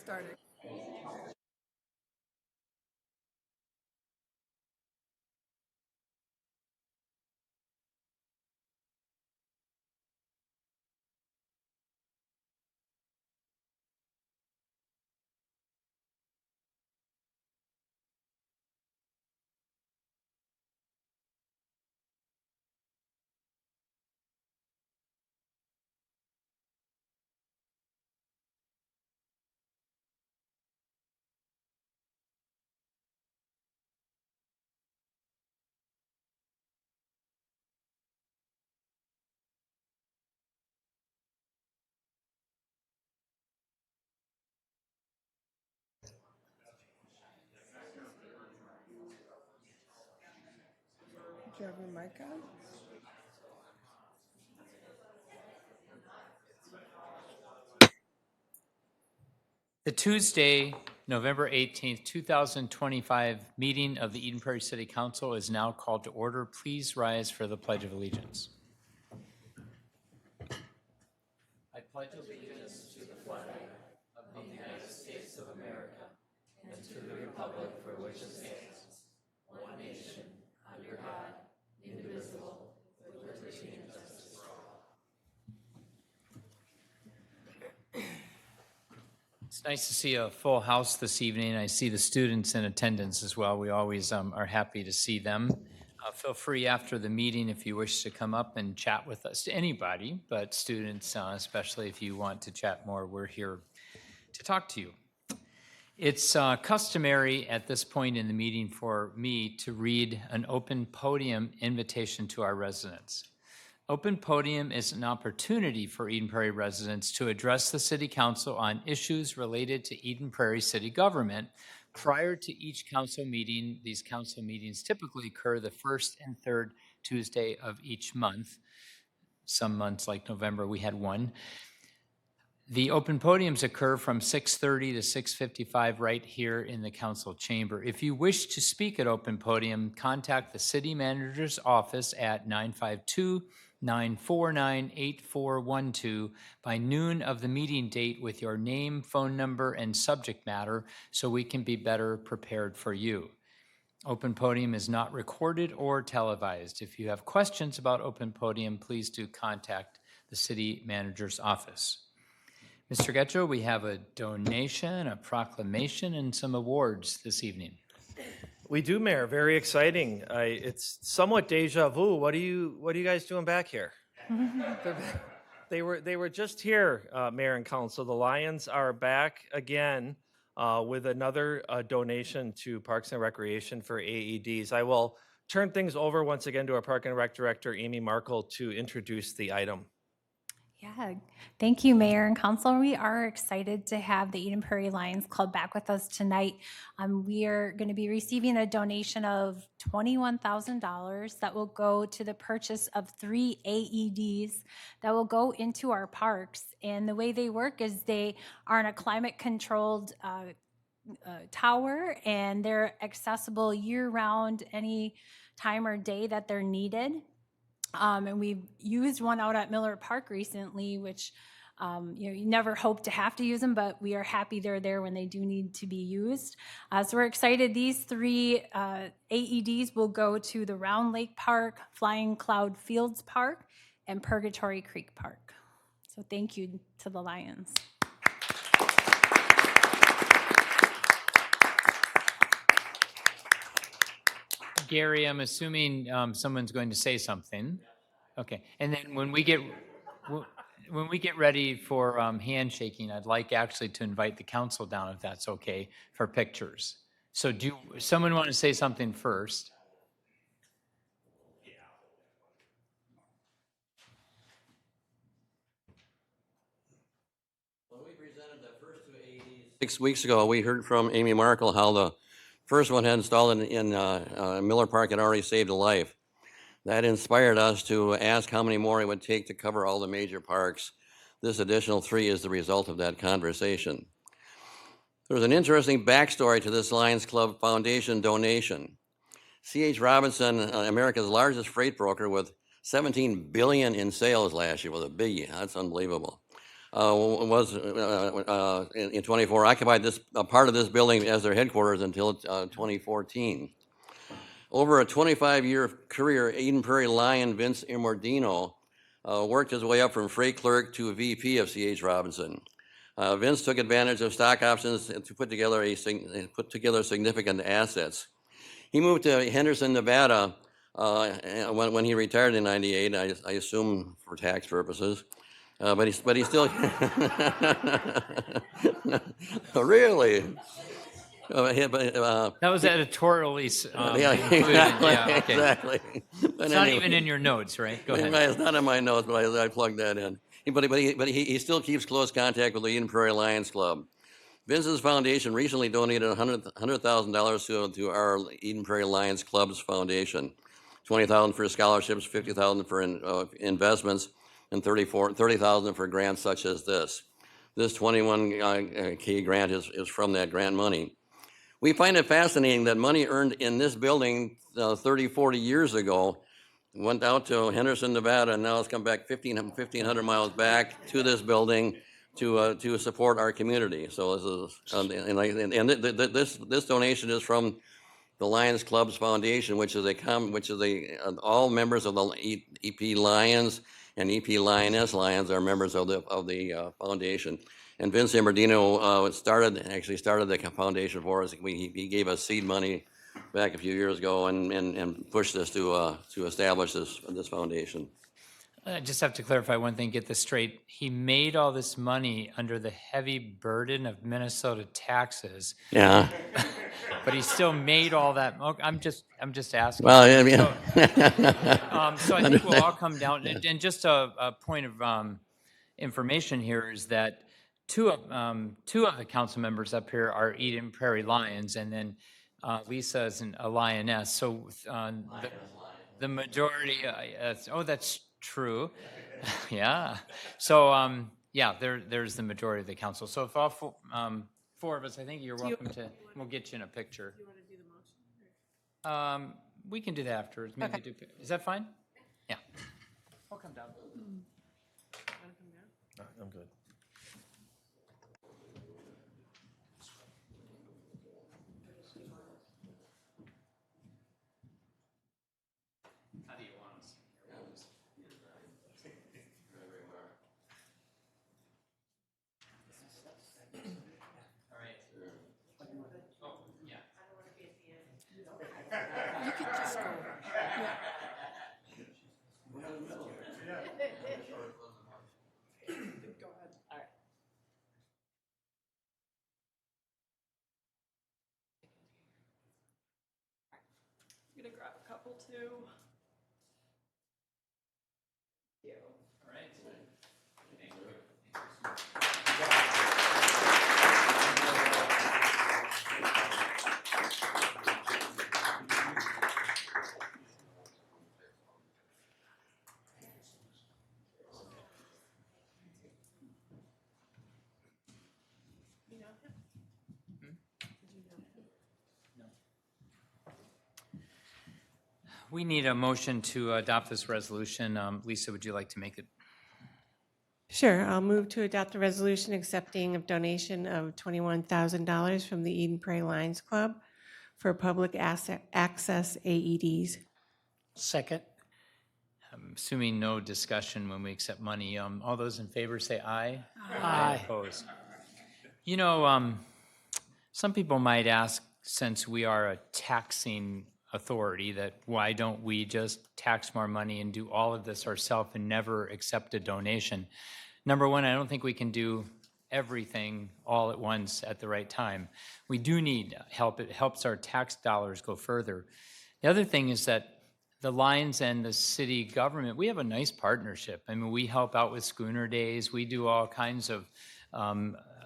started. Do you have your mic on? The Tuesday, November 18th, 2025 meeting of the Eden Prairie City Council is now called to order. Please rise for the Pledge of Allegiance. I pledge allegiance to the flag of the United States of America and to the republic for which it stands, one nation, under God, indivisible, with liberty and justice for all. It's nice to see a full house this evening. I see the students in attendance as well. We always are happy to see them. Feel free after the meeting if you wish to come up and chat with us, to anybody, but students, especially if you want to chat more, we're here to talk to you. It's customary at this point in the meeting for me to read an open podium invitation to our residents. Open Podium is an opportunity for Eden Prairie residents to address the City Council on issues related to Eden Prairie City government. Prior to each council meeting, these council meetings typically occur the first and third Tuesday of each month. Some months, like November, we had one. The open podiums occur from 6:30 to 6:55 right here in the council chamber. If you wish to speak at open podium, contact the city manager's office at 952-949-8412 by noon of the meeting date with your name, phone number, and subject matter so we can be better prepared for you. Open Podium is not recorded or televised. If you have questions about Open Podium, please do contact the city manager's office. Mr. Getchell, we have a donation, a proclamation, and some awards this evening. We do, Mayor. Very exciting. It's somewhat deja vu. What are you guys doing back here? They were just here, Mayor and Council. The Lions are back again with another donation to Parks and Recreation for AEDs. I will turn things over once again to our Park and Rec Director, Amy Markle, to introduce the item. Yeah, thank you, Mayor and Council. We are excited to have the Eden Prairie Lions Club back with us tonight. We are going to be receiving a donation of $21,000 that will go to the purchase of 3 AEDs that will go into our parks. And the way they work is they are in a climate-controlled tower, and they're accessible year-round, any time or day that they're needed. And we've used one out at Miller Park recently, which you never hope to have to use them, but we are happy they're there when they do need to be used. So we're excited. These 3 AEDs will go to the Round Lake Park, Flying Cloud Fields Park, and Purgatory Creek Park. So thank you to the Lions. Gary, I'm assuming someone's going to say something. Okay, and then when we get ready for handshaking, I'd like actually to invite the council down, if that's okay, for pictures. So do someone want to say something first? When we presented the first 2 AEDs 6 weeks ago, we heard from Amy Markle how the first one had installed in Miller Park had already saved a life. That inspired us to ask how many more it would take to cover all the major parks. This additional 3 is the result of that conversation. There's an interesting backstory to this Lions Club Foundation donation. C.H. Robinson, America's largest freight broker with $17 billion in sales last year, with a big, that's unbelievable. in 24 occupied this part of this building as their headquarters until 2014. Over a 25-year career, Eden Prairie Lion Vince Immordino worked his way up from freight clerk to VP of C.H. Robinson. Vince took advantage of stock options to put together significant assets. He moved to Henderson, Nevada when he retired in '98. I assume for tax purposes, but he still really. That was editorially Yeah, included. exactly, Yeah, okay. exactly. But It's not anyway. even in your notes, right? Go ahead. It's not in my notes, but I plugged that in. But he still keeps close contact with the Eden Prairie Lions Club. Vince's foundation recently donated $100,000 to our Eden Prairie Lions Club's foundation. $20,000 for scholarships, $50,000 for investments, and $30,000 for grants such as this. This 21K grant is from that grant money. We find it fascinating that money earned in this building 30, 40 years ago went out to Henderson, Nevada, and now it's come back 1,500 miles back to this building to support our community. So this donation is from the Lions Club's foundation, which is all members of the EP Lions and EP Lioness Lions are members of the foundation. And Vince Immordino started the foundation for us. He gave us seed money back a few years ago and pushed us to establish this foundation. I just have to clarify one thing, get this straight. He made all this money under the heavy burden of Minnesota taxes, Yeah. but he still made all that. I'm just asking. Well, I mean, So I think we'll all come down. And just a point of information here is that two of the council members up here are Eden Prairie Lions, and then Lisa is a lioness. So the majority. That's true. Yeah. So there's the majority of the council. So if all four of us, I think you're welcome to. We'll get you in a picture. Do you want to do the motion? We can do that afterwards. Maybe is that fine? Yeah. I'll come down. I'm good. How do you want us? All right. Oh, yeah. You could just go. Go ahead. All right. I'm gonna grab a couple too. All right. Thank you. We need a motion to adopt this resolution. Lisa, would you like to make it? Sure, I'll move to adopt a resolution accepting a donation of $21,000 from the Eden Prairie Lions Club for public access AEDs. Second. I'm assuming no discussion when we accept money. All those in favor say aye. Aye. Opposed. You know, some people might ask, since we are a taxing authority, that why don't we just tax more money and do all of this ourselves and never accept a donation? Number one, I don't think we can do everything all at once at the right time. We do need help. It helps our tax dollars go further. The other thing is that the Lions and the city government, we have a nice partnership. I mean, we help out with schooner days. We do all kinds of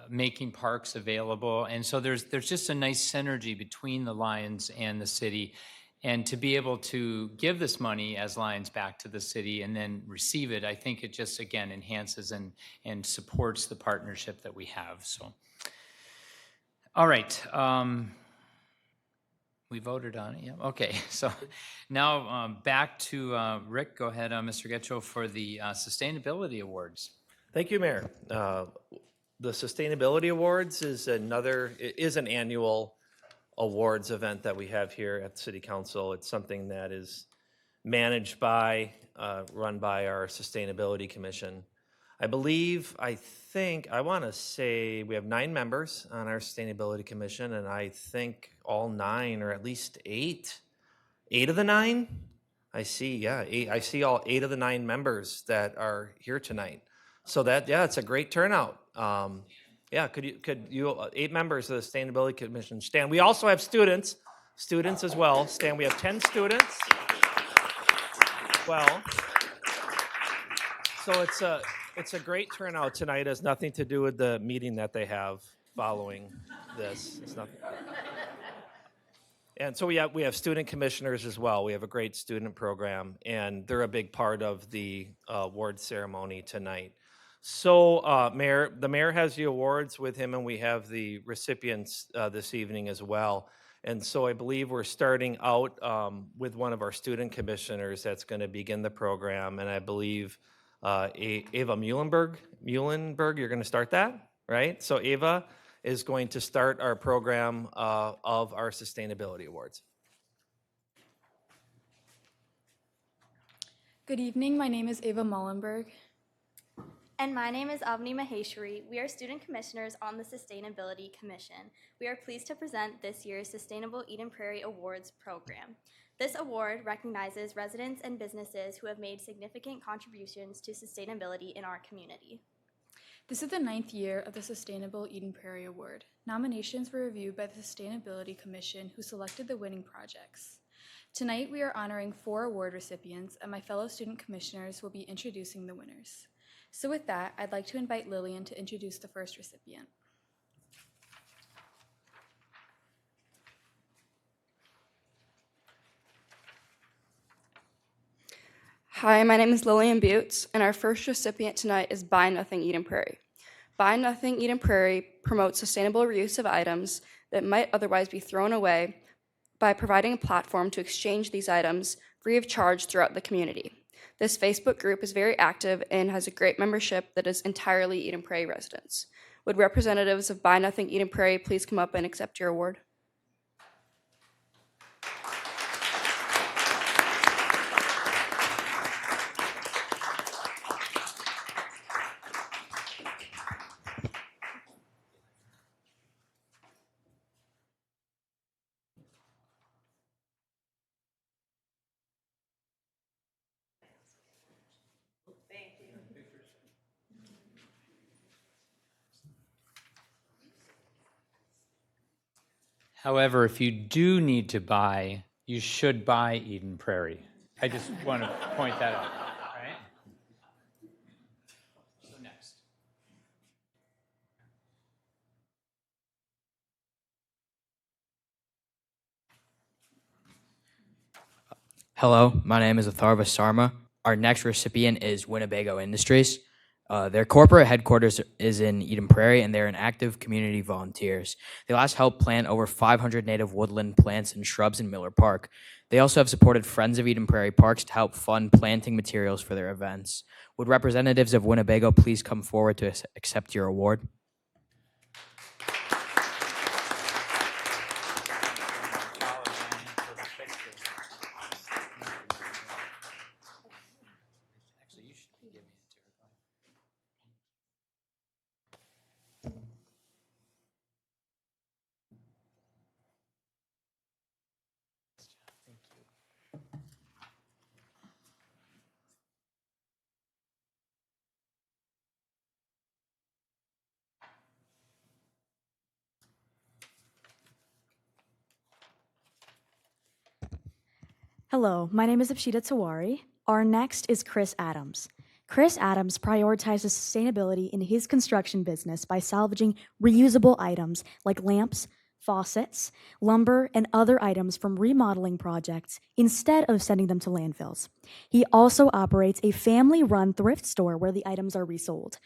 making parks available. And so there's just a nice synergy between the Lions and the city. And to be able to give this money as Lions back to the city and then receive it, I think it just, again, enhances and supports the partnership that we have. So, all right. We voted on it, yeah. Okay, so now back to Rick. Go ahead, Mr. Getchell, for the Sustainability Awards. Thank you, Mayor. The Sustainability Awards is an annual awards event that we have here at the City Council. It's something that is managed by, run by our Sustainability Commission. I want to say we have 9 members on our Sustainability Commission, and I think all 9, or at least 8 of the 9, I see, yeah, 8, I see all 8 of the 9 members that are here tonight. So it's a great turnout. Yeah, could you 8 members of the Sustainability Commission stand? We also have students as well. Stand, we have 10 students. Well, so it's a great turnout tonight. It has nothing to do with the meeting that they have following this. It's nothing. And so we have student commissioners as well. We have a great student program, and they're a big part of the award ceremony tonight. So, the mayor has the awards with him, and we have the recipients this evening as well. And so I believe we're starting out with one of our student commissioners that's going to begin the program, and I believe Ava Muhlenberg, you're going to start that, right? So Ava is going to start our program of our Sustainability Awards. Good evening, my name is Ava Mullenberg. And my name is Avni Maheshwari. We are student commissioners on the Sustainability Commission. We are pleased to present this year's Sustainable Eden Prairie Awards program. This award recognizes residents and businesses who have made significant contributions to sustainability in our community. This is the 9th year of the Sustainable Eden Prairie Award. Nominations were reviewed by the Sustainability Commission, who selected the winning projects. Tonight we are honoring 4 award recipients, and my fellow student commissioners will be introducing the winners. So with that, I'd like to invite Lillian to introduce the first recipient. Hi, my name is Lillian Butts, and our first recipient tonight is Buy Nothing Eden Prairie. Buy Nothing Eden Prairie promotes sustainable reuse of items that might otherwise be thrown away by providing a platform to exchange these items free of charge throughout the community. This Facebook group is very active and has a great membership that is entirely Eden Prairie residents. Would representatives of Buy Nothing Eden Prairie please come up and accept your award? However, if you do need to buy, you should buy Eden Prairie. I just want to point that out, right? So next. Hello, my name is Atharva Sarma. Our next recipient is Winnebago Industries. Their corporate headquarters is in Eden Prairie, and they're an active community volunteers. They last helped plant over 500 native woodland plants and shrubs in Miller Park. They also have supported Friends of Eden Prairie Parks to help fund planting materials for their events. Would representatives of Winnebago please come forward to accept your award? Hello, my name is Apshita Tawari. Our next is Chris Adams. Chris Adams prioritizes sustainability in his construction business by salvaging reusable items like lamps, faucets, lumber, and other items from remodeling projects instead of sending them to landfills. He also operates a family-run thrift store where the items are resold.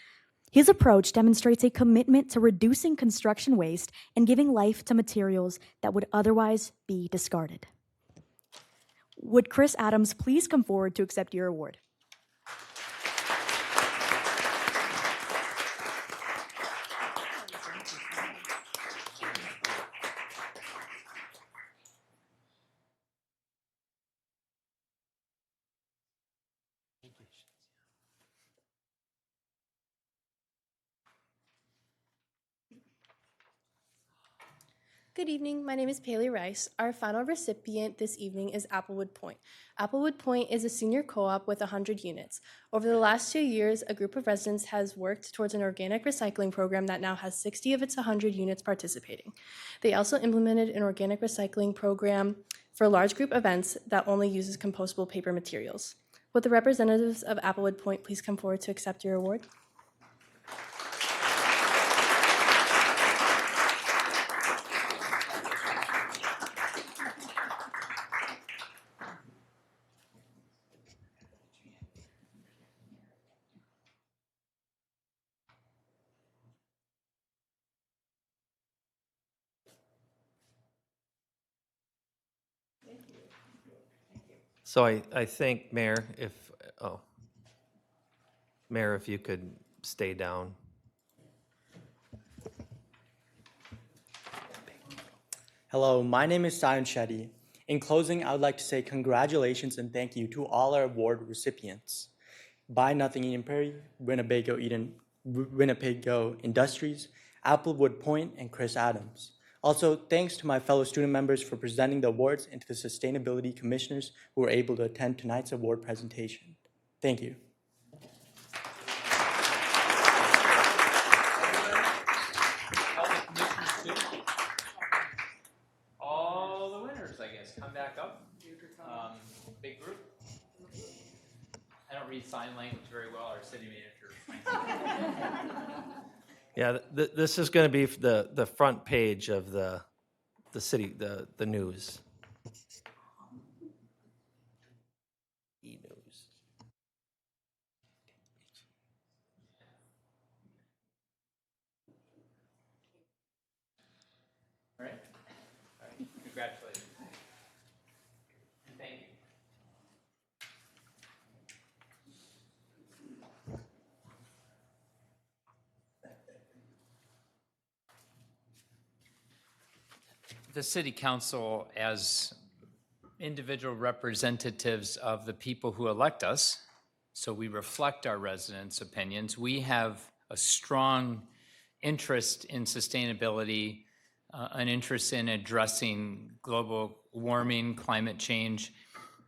His approach demonstrates a commitment to reducing construction waste and giving life to materials that would otherwise be discarded. Would Chris Adams please come forward to accept your award? Good evening. My name is Paley Rice. Our final recipient this evening is Applewood Point. Applewood Point is a senior co-op with 100 units. Over the last 2 years, a group of residents has worked towards an organic recycling program that now has 60 of its 100 units participating. They also implemented an organic recycling program for large group events that only uses compostable paper materials. Would the representatives of Applewood Point please come forward to accept your award? So I think, Mayor, Mayor, if you could stay down. Hello, my name is Sayan Shetty. In closing, I would like to say congratulations and thank you to all our award recipients. Buy Nothing Eden Prairie, Winnebago Industries, Applewood Point, and Chris Adams. Also, thanks to my fellow student members for presenting the awards and to the Sustainability Commissioners who were able to attend tonight's award presentation. Thank you. All the winners, I guess, come back up. Big group. I don't read sign language very well, our city manager. Yeah, this is going to be the front page of the city, the news. E-news. All right. Congratulations. Thank you. The City Council, as individual representatives of the people who elect us, so we reflect our residents' opinions, we have a strong interest in sustainability, an interest in addressing global warming, climate change,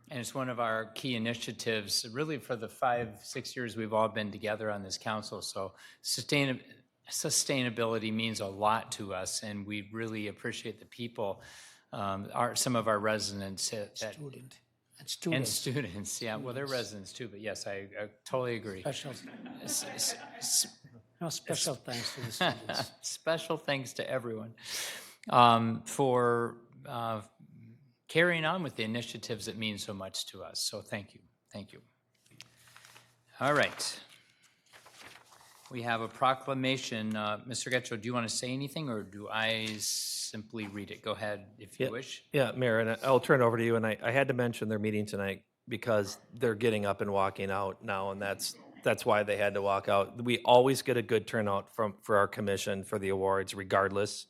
and it's one of our key initiatives really for the 5-6 years we've all been together on this council. So sustainability means a lot to us, and we really appreciate the people, some of our residents and students. Yeah, well, they're residents too, but yes, I totally agree. Special thanks to the students. Special thanks to everyone for carrying on with the initiatives that mean so much to us. So thank you. Thank you. All right. We have a proclamation. Mr. Getchell, do you want to say anything, or do I simply read it? Go ahead if you wish. Yeah, Mayor, and I'll turn it over to you. And I had to mention their meeting tonight because they're getting up and walking out now, and that's why they had to walk out. We always get a good turnout for our commission for the awards, regardless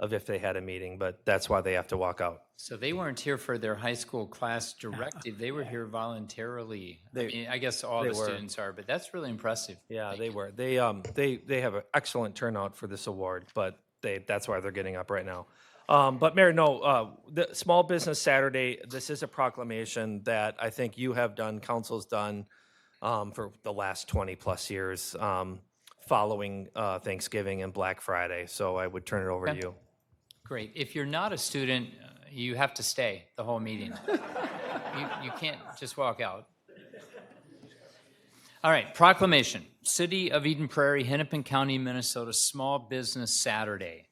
of if they had a meeting, but that's why they have to walk out. So they weren't here for their high school class directive. They were here voluntarily. I guess all the students are, but that's really impressive. Yeah, they were. They have an excellent turnout for this award, but that's why they're getting up right now. But Mayor, no, the Small Business Saturday, this is a proclamation that I think you have done, council's done for the last 20 plus years following Thanksgiving and Black Friday. So I would turn it over to you. Great. If you're not a student, you have to stay the whole meeting. You can't just walk out. All right, proclamation. City of Eden Prairie, Hennepin County, Minnesota, Small Business Saturday.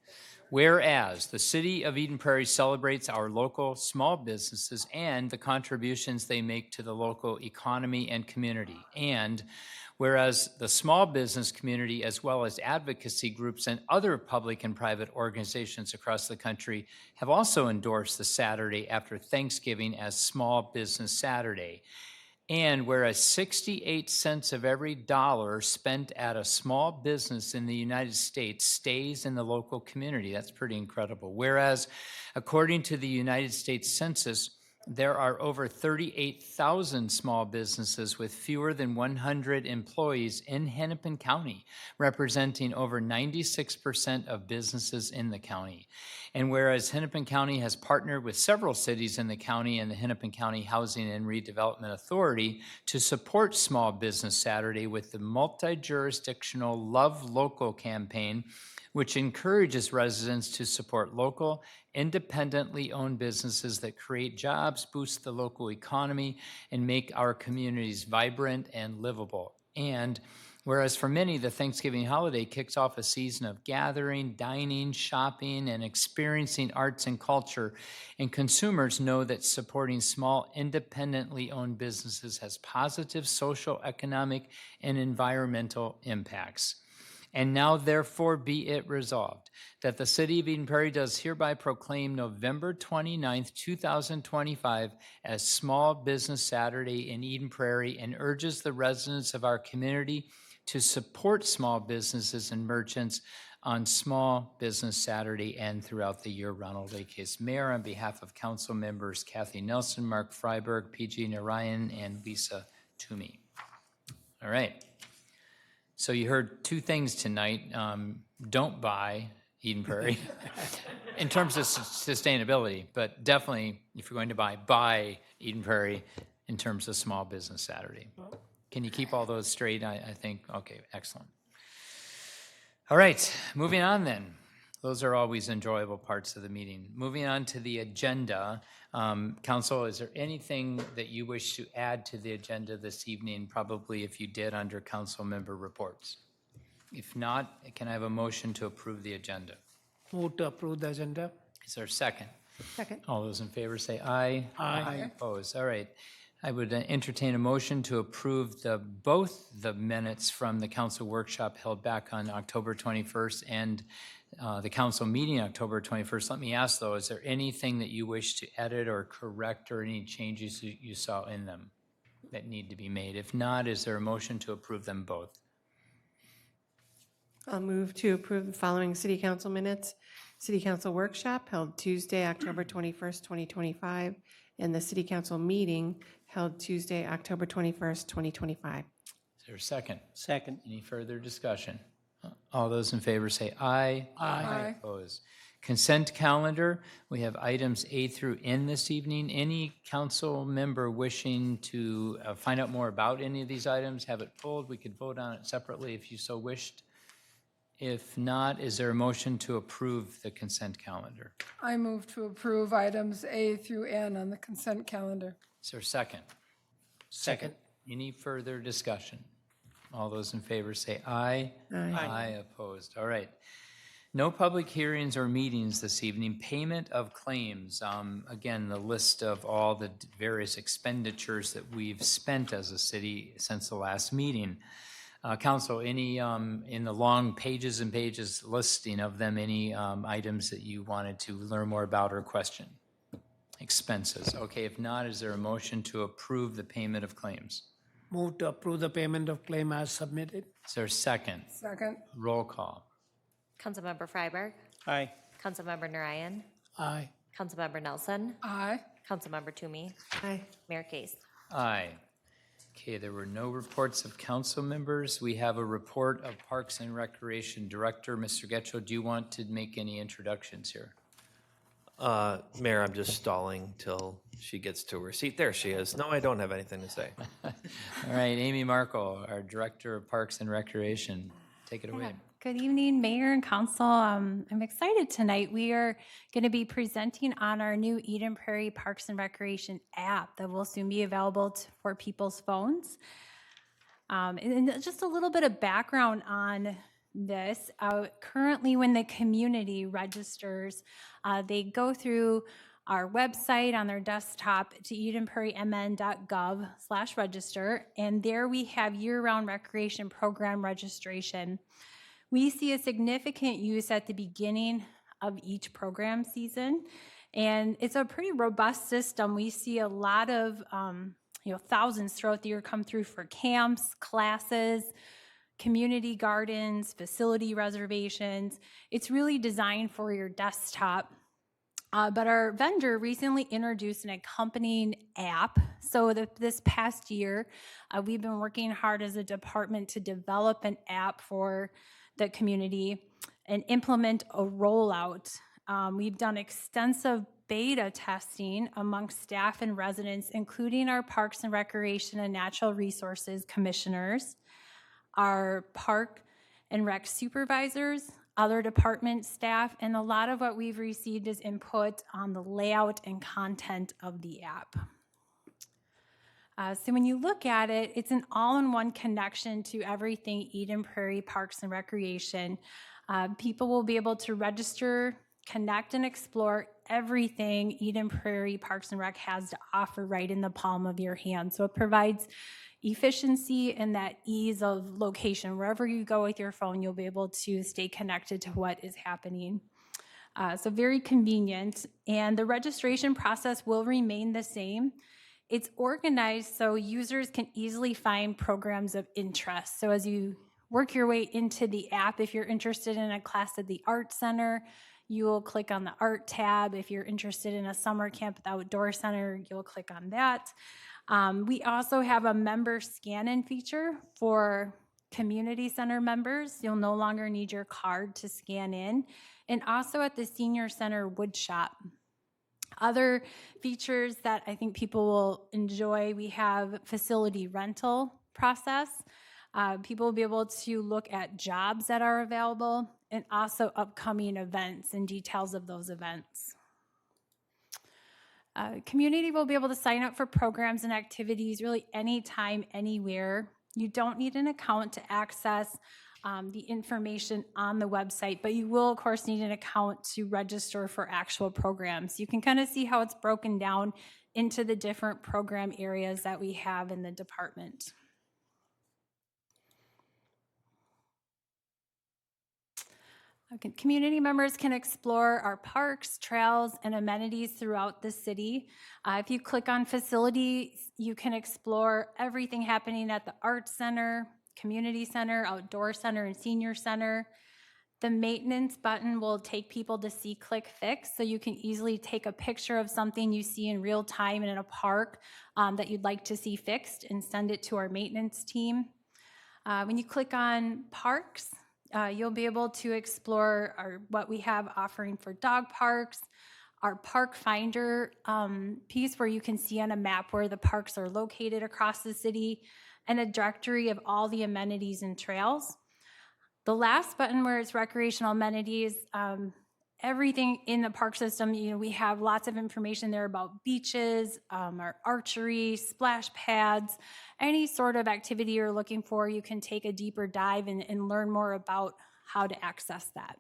Whereas the City of Eden Prairie celebrates our local small businesses and the contributions they make to the local economy and community. And whereas the small business community, as well as advocacy groups and other public and private organizations across the country, have also endorsed the Saturday after Thanksgiving as Small Business Saturday. And whereas 68 cents of every dollar spent at a small business in the United States stays in the local community. That's pretty incredible. Whereas, according to the United States Census, there are over 38,000 small businesses with fewer than 100 employees in Hennepin County, representing over 96% of businesses in the county. And whereas Hennepin County has partnered with several cities in the county and the Hennepin County Housing and Redevelopment Authority to support Small Business Saturday with the multi-jurisdictional Love Local campaign, which encourages residents to support local, independently owned businesses that create jobs, boost the local economy, and make our communities vibrant and livable. And whereas for many, the Thanksgiving holiday kicks off a season of gathering, dining, shopping, and experiencing arts and culture, and consumers know that supporting small, independently owned businesses has positive social, economic, and environmental impacts. And now, therefore, be it resolved that the City of Eden Prairie does hereby proclaim November 29th, 2025 as Small Business Saturday in Eden Prairie and urges the residents of our community to support small businesses and merchants on Small Business Saturday and throughout the year. Ronald A. Case, Mayor, on behalf of council members Kathy Nelson, Mark Freiberg, PG Narayan, and Lisa Toomey. All right. So you heard two things tonight. Don't buy Eden Prairie in terms of sustainability, but definitely if you're going to buy Eden Prairie in terms of Small Business Saturday. Can you keep all those straight? I think, okay, excellent. All right, moving on then. Those are always enjoyable parts of the meeting. Moving on to the agenda. Council, is there anything that you wish to add to the agenda this evening? Probably if you did under council member reports. If not, can I have a motion to approve the agenda? Move to approve the agenda. Is there a second? Second. All those in favor say aye. Aye. Opposed? All right. I would entertain a motion to approve both the minutes from the council workshop held back on October 21st and the council meeting October 21st. Let me ask, though, is there anything that you wish to edit or correct or any changes that you saw in them that need to be made? If not, is there a motion to approve them both? I'll move to approve the following city council minutes. City council workshop held Tuesday, October 21st, 2025, and the city council meeting held Tuesday, October 21st, 2025. Is there a second? Second. Any further discussion? All those in favor say aye. Aye. Opposed? Consent calendar, we have items A through N this evening. Any council member wishing to find out more about any of these items, have it pulled, we could vote on it separately if you so wished. If not, is there a motion to approve the consent calendar? I move to approve items A through N on the consent calendar. Is there a second? Second. Any further discussion? All those in favor say aye. Aye. Opposed. All right. No public hearings or meetings this evening. Payment of claims. Again, the list of all the various expenditures that we've spent as a city since the last meeting. Council, any, in the long pages and pages listing of them, any items that you wanted to learn more about or question? Expenses. Okay, if not, is there a motion to approve the payment of claims? Move to approve the payment of claim as submitted. Is there a second? Second. Roll call. Councilmember Freiberg. Aye. Councilmember Narayan. Aye. Councilmember Nelson. Aye. Councilmember Toomey. Aye. Mayor Case. Aye. Okay, there were no reports of council members. We have a report of Parks and Recreation Director. Mr. Getchell, do you want to make any introductions here? Mayor, I'm just stalling till she gets to her seat. There she is. No, I don't have anything to say. All right, Amy Markle, our Director of Parks and Recreation. Take it away. Good evening, Mayor and Council. I'm excited tonight. We are going to be presenting on our new Eden Prairie Parks and Recreation app that will soon be available for people's phones. And just a little bit of background on this. Currently, when the community registers, they go through our website on their desktop to edenprairiemn.gov/register, and there we have year-round recreation program registration. We see a significant use at the beginning of each program season, and it's a pretty robust system. We see a lot of, thousands throughout the year come through for camps, classes, community gardens, facility reservations. It's really designed for your desktop. But our vendor recently introduced an accompanying app. So this past year, we've been working hard as a department to develop an app for the community and implement a rollout. We've done extensive beta testing amongst staff and residents, including our Parks and Recreation and Natural Resources commissioners, our Park and Rec supervisors, other department staff, and a lot of what we've received is input on the layout and content of the app. So when you look at it, it's an all-in-one connection to everything Eden Prairie Parks and Recreation. People will be able to register, connect, and explore everything Eden Prairie Parks and Rec has to offer right in the palm of your hand. So it provides efficiency and that ease of location. Wherever you go with your phone, you'll be able to stay connected to what is happening. So very convenient. And the registration process will remain the same. It's organized so users can easily find programs of interest. So as you work your way into the app, if you're interested in a class at the Art Center, you will click on the Art tab. If you're interested in a summer camp at the Outdoor Center, you'll click on that. We also have a member scan-in feature for community center members. You'll no longer need your card to scan in. And also at the Senior Center Wood Shop. Other features that I think people will enjoy, we have facility rental process. People will be able to look at jobs that are available and also upcoming events and details of those events. Community will be able to sign up for programs and activities really anytime, anywhere. You don't need an account to access the information on the website, but you will, of course, need an account to register for actual programs. You can kind of see how it's broken down into the different program areas that we have in the department. Okay, community members can explore our parks, trails, and amenities throughout the city. If you click on facilities, you can explore everything happening at the Arts Center, Community Center, Outdoor Center, and Senior Center. The maintenance button will take people to See, Click, Fix, so you can easily take a picture of something you see in real time in a park that you'd like to see fixed and send it to our maintenance team. When you click on parks, you'll be able to explore what we have offering for dog parks, our park finder piece where you can see on a map where the parks are located across the city, and a directory of all the amenities and trails. The last button where it's recreational amenities, everything in the park system, we have lots of information there about beaches, our archery, splash pads, any sort of activity you're looking for, you can take a deeper dive and learn more about how to access that.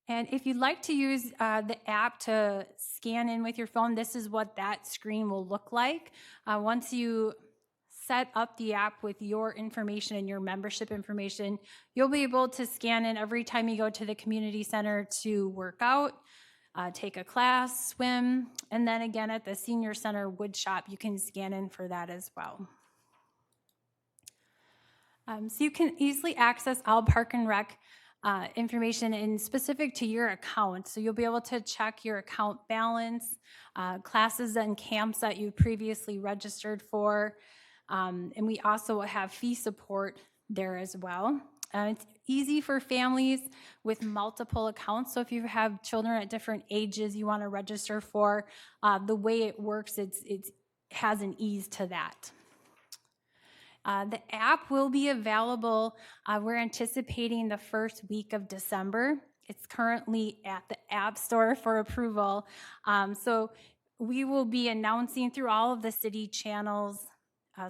And if you'd like to use the app to scan in with your phone, this is what that screen will look like. Once you set up the app with your information and your membership information, you'll be able to scan in every time you go to the community center to work out, take a class, swim, and then again at the Senior Center Wood Shop, you can scan in for that as well. So you can easily access all Park and Rec information and specific to your account. So you'll be able to check your account balance, classes and camps that you previously registered for, and we also have fee support there as well. It's easy for families with multiple accounts. So if you have children at different ages you want to register for, the way it works, it has an ease to that. The app will be available, we're anticipating the first week of December. It's currently at the App Store for approval. So we will be announcing through all of the city channels,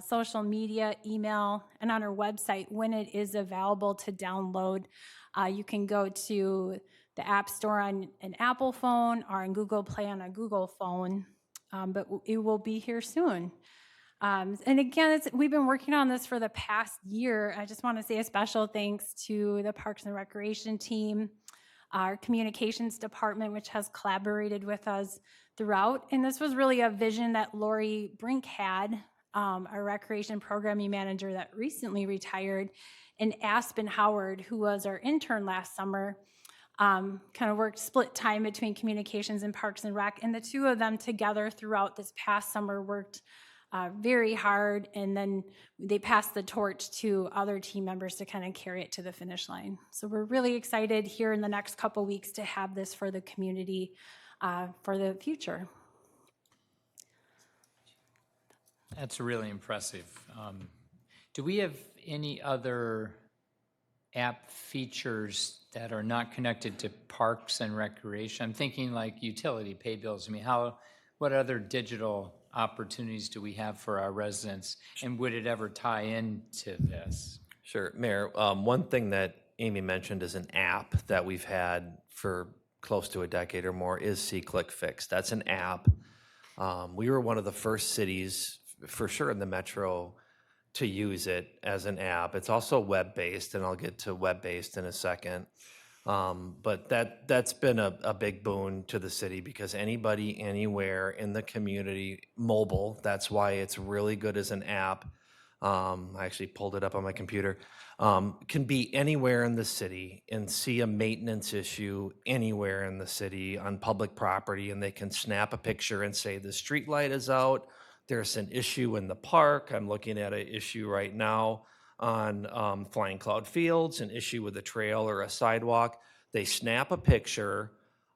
social media, email, and on our website when it is available to download. You can go to the App Store on an Apple phone or on Google Play on a Google phone, but it will be here soon. And again, we've been working on this for the past year. I just want to say a special thanks to the Parks and Recreation team, our communications department, which has collaborated with us throughout. And this was really a vision that Lori Brink had, our recreation programming manager that recently retired, and Aspen Howard, who was our intern last summer. kind of worked split time between communications and Parks and Rec, and the two of them together throughout this past summer worked very hard, and then they passed the torch to other team members to kind of carry it to the finish line. So we're really excited here in the next couple weeks to have this for the community for the future. That's really impressive. Do we have any other app features that are not connected to parks and recreation? I'm thinking like utility, pay bills. I mean, what other digital opportunities do we have for our residents? And would it ever tie into this? Sure, Mayor. One thing that Amy mentioned is an app that we've had for close to a decade or more is See Click Fix. That's an app. We were one of the first cities, for sure in the metro, to use it as an app. It's also web-based, and I'll get to web-based in a second. But that's been a big boon to the city because anybody, anywhere in the community, mobile, that's why it's really good as an app. I actually pulled it up on my computer. Can be anywhere in the city and see a maintenance issue anywhere in the city on public property, and they can snap a picture and say, the street light is out, there's an issue in the park. I'm looking at an issue right now on Flying Cloud Fields, an issue with a trail or a sidewalk. They snap a picture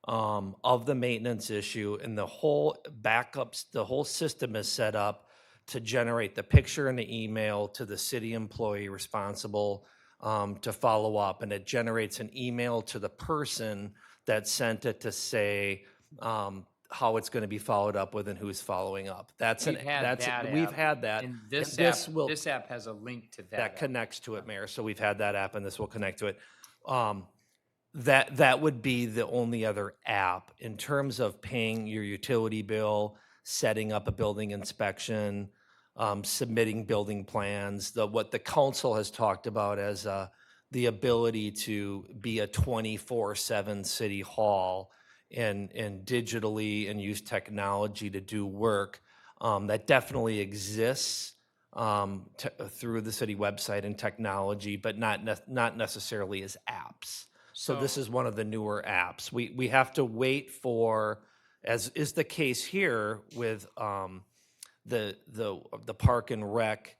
of the maintenance issue, and the whole backups, the whole system is set up to generate the picture and the email to the city employee responsible to follow up. And it generates an email to the person that sent it to say how it's going to be followed up with and who's following up. We've had that. And this app has a link to that. That connects to it, Mayor. So we've had that app, and this will connect to it. That would be the only other app in terms of paying your utility bill, setting up a building inspection, submitting building plans. What the council has talked about as the ability to be a 24/7 city hall and digitally and use technology to do work, that definitely exists through the city website and technology, but not necessarily as apps. So this is one of the newer apps. We have to wait for, as is the case here with the Park and Rec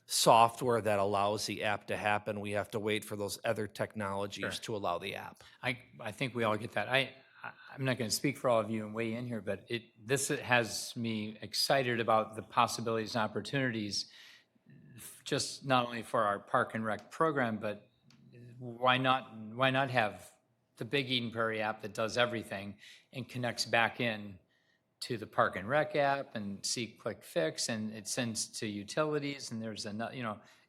software that allows the app to happen. We have to wait for those other technologies to allow the app. I think we all get that. I'm not going to speak for all of you and weigh in here, but this has me excited about the possibilities and opportunities, just not only for our Park and Rec program, but why not have the Big Eden Prairie app that does everything and connects back in to the Park and Rec app and See Click Fix, and it sends to utilities, and there's another,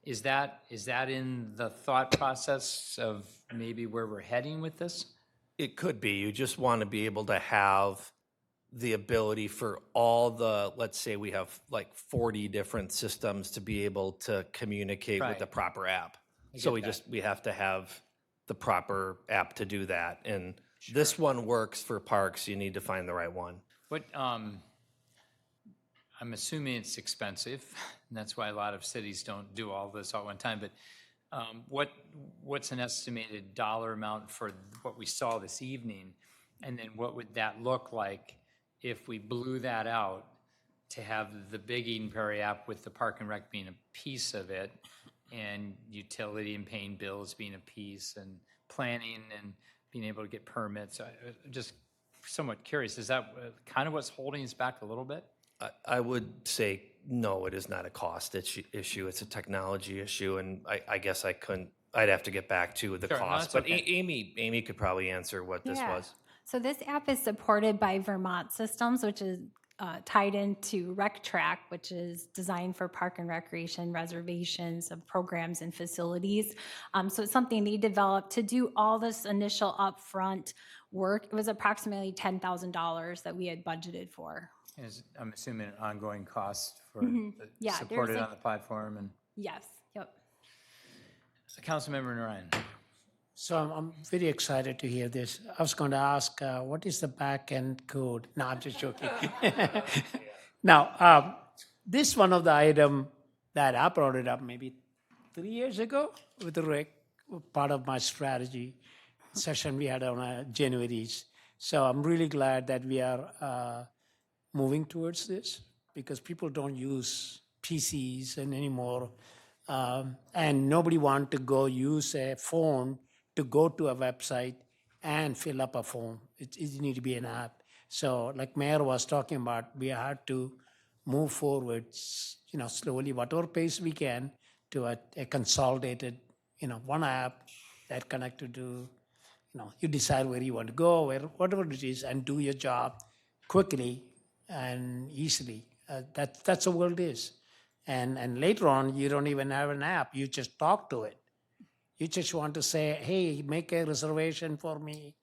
is that in the thought process of maybe where we're heading with this? It could be. You just want to be able to have the ability for all the, let's say we have like 40 different systems to be able to communicate with the proper app. So we have to have the proper app to do that. And this one works for parks. You need to find the right one. I'm assuming it's expensive, and that's why a lot of cities don't do all this all at one time, but what's an estimated dollar amount for what we saw this evening? And then what would that look like if we blew that out to have the Big Eden Prairie app with the Park and Rec being a piece of it, and utility and paying bills being a piece, and planning and being able to get permits? Just somewhat curious, is that kind of what's holding us back a little bit? I would say no, it is not a cost issue. It's a technology issue, and I guess I'd have to get back to the cost. But okay. Amy could probably answer what this was. So this app is supported by Vermont Systems, which is tied into RecTrack, which is designed for park and recreation reservations of programs and facilities. So it's something they developed to do all this initial upfront work. It was approximately $10,000 that we had budgeted for. I'm assuming an ongoing cost for supported on the platform. And yes, yep. Councilmember Narayan. So I'm very excited to hear this. I was going to ask, what is the back-end code? No, I'm just joking. Now, this one of the item that I brought it up maybe 3 years ago with Rick, part of my strategy. session we had on January. So I'm really glad that we are moving towards this because people don't use PCs anymore. And nobody want to go use a phone to go to a website and fill up a form. It need to be an app. So like Mayor was talking about, we had to move forward, slowly, whatever pace we can, to a consolidated, one app that connected to, you decide where you want to go, whatever it is, and do your job quickly and easily. That's the world is. And later on, you don't even have an app. You just talk to it. You just want to say, hey, make a reservation for me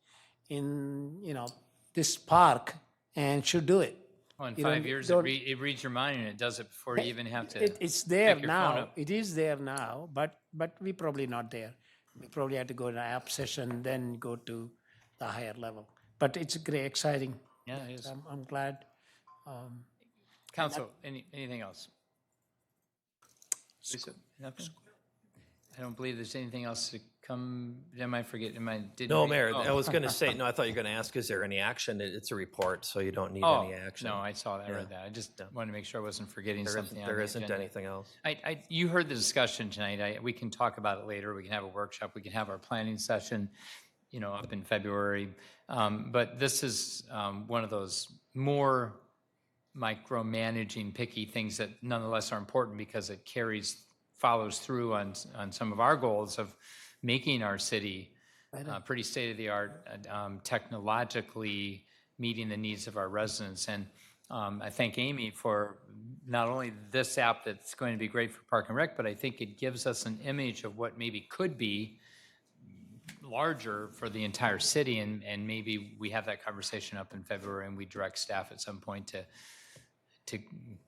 in, this park, and should do it. Well, in You 5 don't- years, don't- it reads your mind and it does it before you even have to. It's there pick your phone now. up. It is there now, but we probably not there. We probably had to go to an app session, then go to the higher level. But it's great, exciting. Yeah, it is. I'm glad. Council, anything else? Lisa, nothing? I don't believe there's anything else to come. Am I forgetting? No, Mayor, Oh. I was going to say, no, I thought you were going to ask, is there any action? It's a report, so you don't need Oh, any action. no, I saw that, I Yeah. read that. I just wanted to make sure I wasn't forgetting There something. isn't, on there the isn't agenda. anything else. You heard the discussion tonight. We can talk about it later. We can have a workshop. We can have our planning session, up in February. But this is one of those more micromanaging, picky things that nonetheless are important because it follows through on some of our goals of making our city pretty state-of-the-art, technologically meeting the needs of our residents. And I thank Amy for not only this app that's going to be great for Park and Rec, but I think it gives us an image of what maybe could be larger for the entire city. And maybe we have that conversation up in February and we direct staff at some point to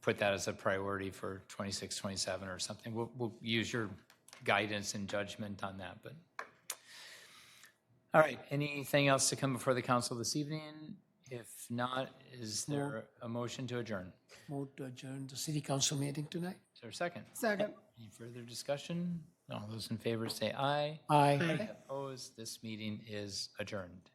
put that as a priority for 26, 27 or something. We'll use your guidance and judgment on that. But all right, anything else to come before the council this evening? If not, is there a motion to adjourn? Move to adjourn the city council meeting tonight. Is there a second? Second. Any further discussion? All those in favor say aye. Aye. Opposed? This meeting is adjourned.